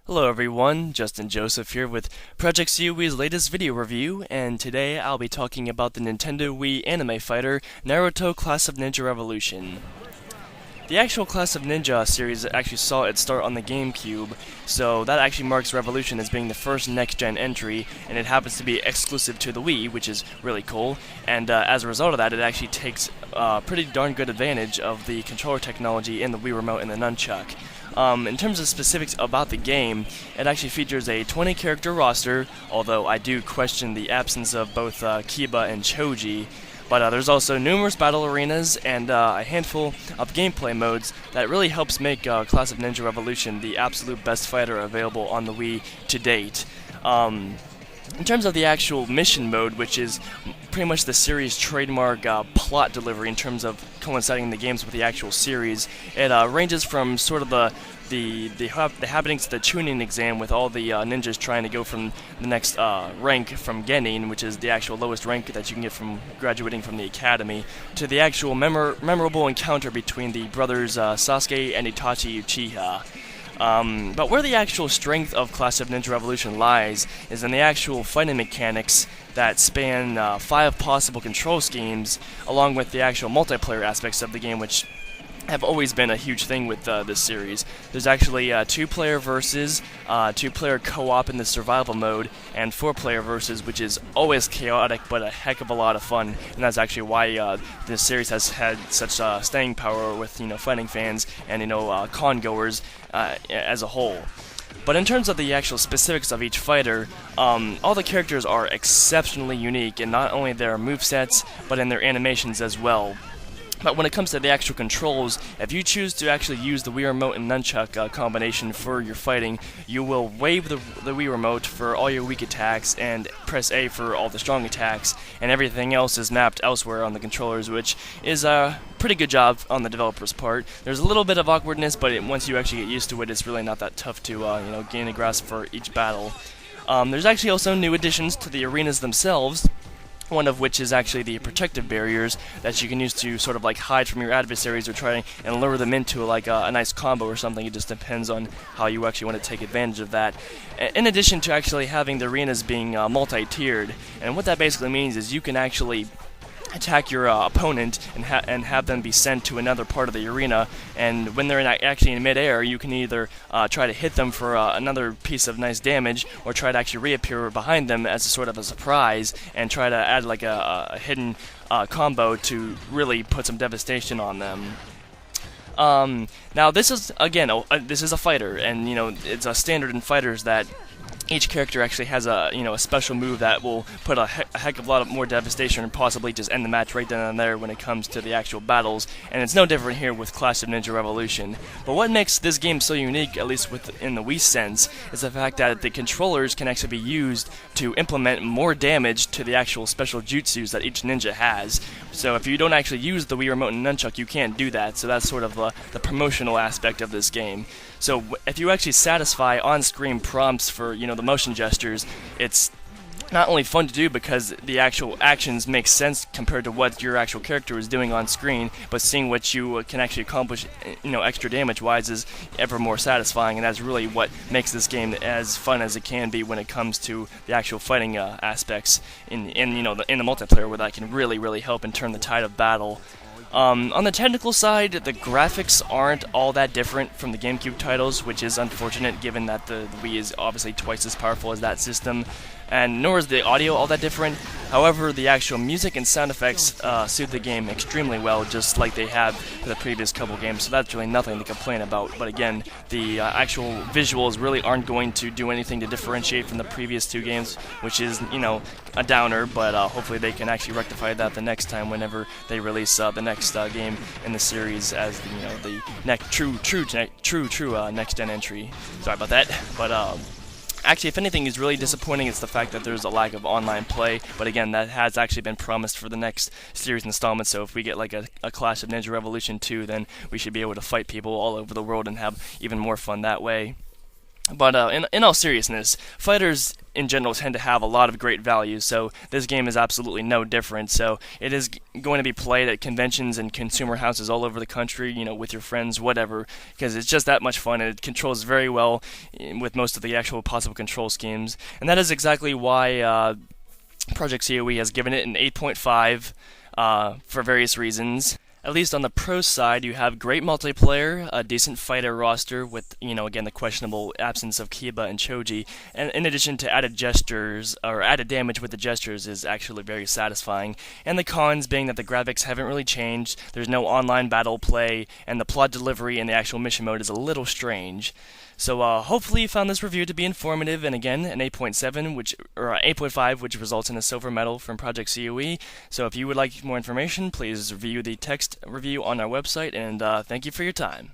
Hello everyone, Justin Joseph here with Project CUE's latest video review, and today I'll be talking about the Nintendo Wii anime fighter, Naruto Class of Ninja Revolution. The actual Class of Ninja series actually saw its start on the GameCube, so that actually marks Revolution as being the first next-gen entry, and it happens to be exclusive to the Wii, which is really cool, and as a result of that, it actually takes pretty darn good advantage of the controller technology in the Wii Remote and the Nunchuck. In terms of specifics about the game, it actually features a 20-character roster, although I do question the absence of both Kiba and Choji. But there's also numerous battle arenas and a handful of gameplay modes that really helps make Class of Ninja Revolution the absolute best fighter available on the Wii to date. In terms of the actual mission mode, which is pretty much the series' trademark plot delivery in terms of coinciding the games with the actual series, it ranges from sort of the happenings to the tuning exam with all the ninjas trying to go from the next rank from Genin, which is the actual lowest rank that you can get from graduating from the academy, to the actual memorable encounter between the brothers Sasuke and Itachi Uchiha. But where the actual strength of Class of Ninja Revolution lies is in the actual fighting mechanics that span 5 possible control schemes, along with the actual multiplayer aspects of the game, which have always been a huge thing with this series. There's actually 2-player versus, 2-player co-op in the survival mode, and 4-player versus, which is always chaotic but a heck of a lot of fun, and that's actually why this series has had such staying power with fighting fans and con-goers as a whole. But in terms of the actual specifics of each fighter, all the characters are exceptionally unique in not only their movesets, but in their animations as well. But when it comes to the actual controls, if you choose to actually use the Wii Remote and Nunchuck combination for your fighting, you will wave the Wii Remote for all your weak attacks and press A for all the strong attacks, and everything else is mapped elsewhere on the controllers, which is a pretty good job on the developer's part. There's a little bit of awkwardness, but once you actually get used to it, it's really not that tough to gain a grasp for each battle. There's actually also new additions to the arenas themselves, one of which is actually the protective barriers that you can use to sort of like hide from your adversaries or try and lure them into like a nice combo or something. It just depends on how you actually want to take advantage of that. In addition to actually having the arenas being multi-tiered, and what that basically means is you can actually attack your opponent and have them be sent to another part of the arena, and when they're actually in midair, you can either try to hit them for another piece of nice damage, or try to actually reappear behind them as a sort of a surprise and try to add like a hidden combo to really put some devastation on them. Now this is again this is a fighter, and it's a standard in fighters that each character actually has a special move that will put a heck of a lot of more devastation and possibly just end the match right then and there when it comes to the actual battles, and it's no different here with Clash of Ninja Revolution. But what makes this game so unique, at least in the Wii sense, is the fact that the controllers can actually be used to implement more damage to the actual special jutsus that each ninja has. So if you don't actually use the Wii Remote and Nunchuck, you can't do that, so that's sort of the promotional aspect of this game. So if you actually satisfy on-screen prompts for the motion gestures, it's not only fun to do because the actual actions make sense compared to what your actual character is doing on screen, but seeing what you can actually accomplish extra damage wise is ever more satisfying, and that's really what makes this game as fun as it can be when it comes to the actual fighting aspects in the multiplayer, where that can really help and turn the tide of battle. On the technical side, the graphics aren't all that different from the GameCube titles, which is unfortunate given that the Wii is obviously twice as powerful as that system, and nor is the audio all that different. However, the actual music and sound effects suit the game extremely well, just like they have for the previous couple games, so that's really nothing to complain about. But again, the actual visuals really aren't going to do anything to differentiate from the previous 2 games, which is, a downer, but hopefully they can actually rectify that the next time whenever they release the next game in the series as the true next-gen entry. Sorry about that, but actually, if anything is really disappointing, it's the fact that there's a lack of online play, but again, that has actually been promised for the next series installment, so if we get like a Clash of Ninja Revolution 2, then we should be able to fight people all over the world and have even more fun that way. But in all seriousness, fighters in general tend to have a lot of great value, so this game is absolutely no different. So it is going to be played at conventions and consumer houses all over the country, with your friends, whatever, because it's just that much fun and it controls very well with most of the actual possible control schemes. And that is exactly why Project COE has given it an 8.5 for various reasons. At least on the pro side, you have great multiplayer, a decent fighter roster with, again, the questionable absence of Kiba and Choji, and in addition to added gestures, or added damage with the gestures is actually very satisfying. And the cons being that the graphics haven't really changed, there's no online battle play, and the plot delivery in the actual mission mode is a little strange. So hopefully you found this review to be informative, and again, an 8.7, or 8.5, which results in a silver medal from Project COE. So if you would like more information, please review the text review on our website, and thank you for your time.